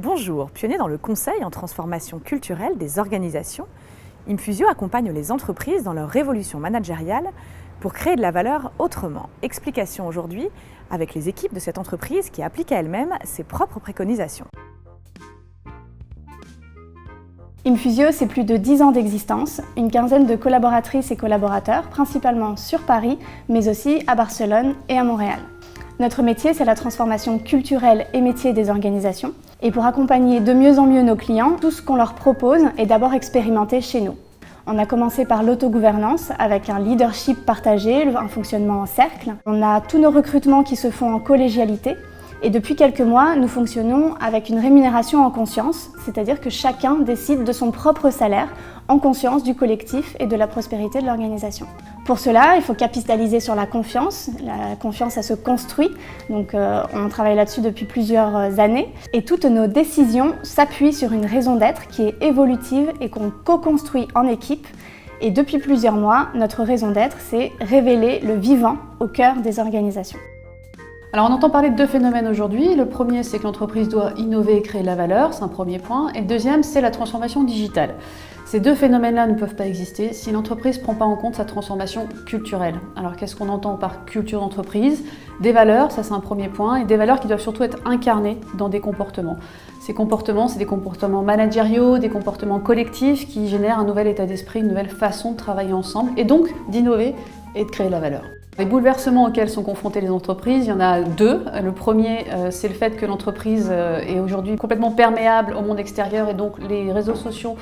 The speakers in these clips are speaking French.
Bonjour, pionnier dans le conseil en transformation culturelle des organisations, Infusio accompagne les entreprises dans leur révolution managériale pour créer de la valeur autrement. Explication aujourd'hui avec les équipes de cette entreprise qui applique à elle-même ses propres préconisations. Infusio, c'est plus de 10 ans d'existence, une quinzaine de collaboratrices et collaborateurs, principalement sur Paris, mais aussi à Barcelone et à Montréal. Notre métier, c'est la transformation culturelle et métier des organisations. Et pour accompagner de mieux en mieux nos clients, tout ce qu'on leur propose est d'abord expérimenté chez nous. On a commencé par l'autogouvernance avec un leadership partagé, un fonctionnement en cercle. On a tous nos recrutements qui se font en collégialité. Et depuis quelques mois, nous fonctionnons avec une rémunération en conscience, c'est-à-dire que chacun décide de son propre salaire en conscience du collectif et de la prospérité de l'organisation. Pour cela, il faut capitaliser sur la confiance. La confiance, ça se construit, donc on travaille là-dessus depuis plusieurs années. Et toutes nos décisions s'appuient sur une raison d'être qui est évolutive et qu'on co-construit en équipe. Et depuis plusieurs mois, notre raison d'être, c'est révéler le vivant au cœur des organisations. Alors on entend parler de deux phénomènes aujourd'hui. Le premier, c'est que l'entreprise doit innover et créer de la valeur, c'est un premier point. Et le deuxième, c'est la transformation digitale. Ces deux phénomènes-là ne peuvent pas exister si l'entreprise ne prend pas en compte sa transformation culturelle. Alors qu'est-ce qu'on entend par culture d'entreprise? Des valeurs, ça c'est un premier point, et des valeurs qui doivent surtout être incarnées dans des comportements. Ces comportements, c'est des comportements managériaux, des comportements collectifs qui génèrent un nouvel état d'esprit, une nouvelle façon de travailler ensemble, et donc d'innover et de créer de la valeur. Les bouleversements auxquels sont confrontées les entreprises, il y en a deux. Le premier, c'est le fait que l'entreprise est aujourd'hui complètement perméable au monde extérieur et donc les réseaux sociaux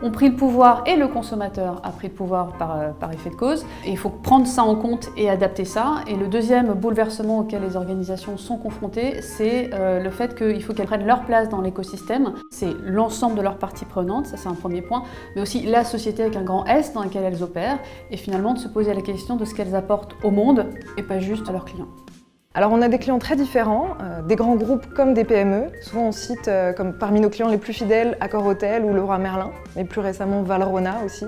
ont pris le pouvoir et le consommateur a pris le pouvoir par effet de cause. Et il faut prendre ça en compte et adapter ça. Et le deuxième bouleversement auquel les organisations sont confrontées, c'est le fait qu'il faut qu'elles prennent leur place dans l'écosystème. C'est l'ensemble de leurs parties prenantes, ça c'est un premier point, mais aussi la société avec un grand S dans laquelle elles opèrent, et finalement de se poser la question de ce qu'elles apportent au monde et pas juste à leurs clients. Alors on a des clients très différents, des grands groupes comme des PME. Souvent on cite comme parmi nos clients les plus fidèles Accor-Hôtel ou Leroy Merlin, mais plus récemment Valrhona aussi.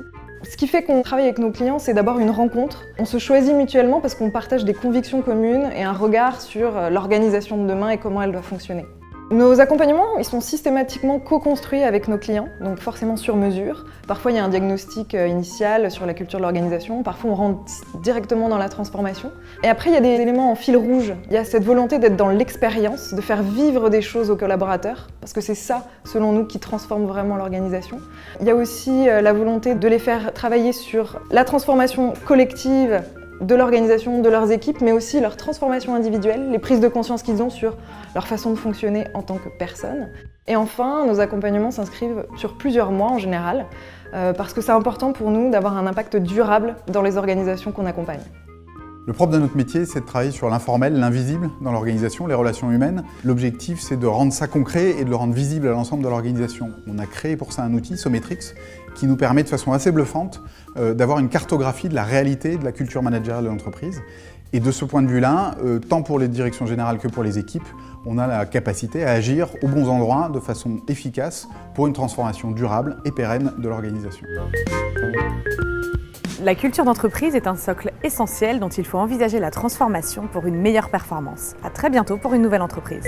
Ce qui fait qu'on travaille avec nos clients, c'est d'abord une rencontre. On se choisit mutuellement parce qu'on partage des convictions communes et un regard sur l'organisation de demain et comment elle doit fonctionner. Nos accompagnements, ils sont systématiquement co-construits avec nos clients, donc forcément sur mesure. Parfois, il y a un diagnostic initial sur la culture de l'organisation, parfois on rentre directement dans la transformation. Et après, il y a des éléments en fil rouge. Il y a cette volonté d'être dans l'expérience, de faire vivre des choses aux collaborateurs, parce que c'est ça, selon nous, qui transforme vraiment l'organisation. Il y a aussi la volonté de les faire travailler sur la transformation collective de l'organisation, de leurs équipes, mais aussi leur transformation individuelle, les prises de conscience qu'ils ont sur leur façon de fonctionner en tant que personne. Et enfin, nos accompagnements s'inscrivent sur plusieurs mois en général, parce que c'est important pour nous d'avoir un impact durable dans les organisations qu'on accompagne. Le propre de notre métier, c'est de travailler sur l'informel, l'invisible dans l'organisation, les relations humaines. L'objectif, c'est de rendre ça concret et de le rendre visible à l'ensemble de l'organisation. On a créé pour ça un outil, Sommetrix, qui nous permet de façon assez bluffante d'avoir une cartographie de la réalité de la culture managériale de l'entreprise. Et de ce point de vue-là, tant pour les directions générales que pour les équipes, on a la capacité à agir aux bons endroits de façon efficace pour une transformation durable et pérenne de l'organisation. La culture d'entreprise est un socle essentiel dont il faut envisager la transformation pour une meilleure performance. À très bientôt pour une nouvelle entreprise.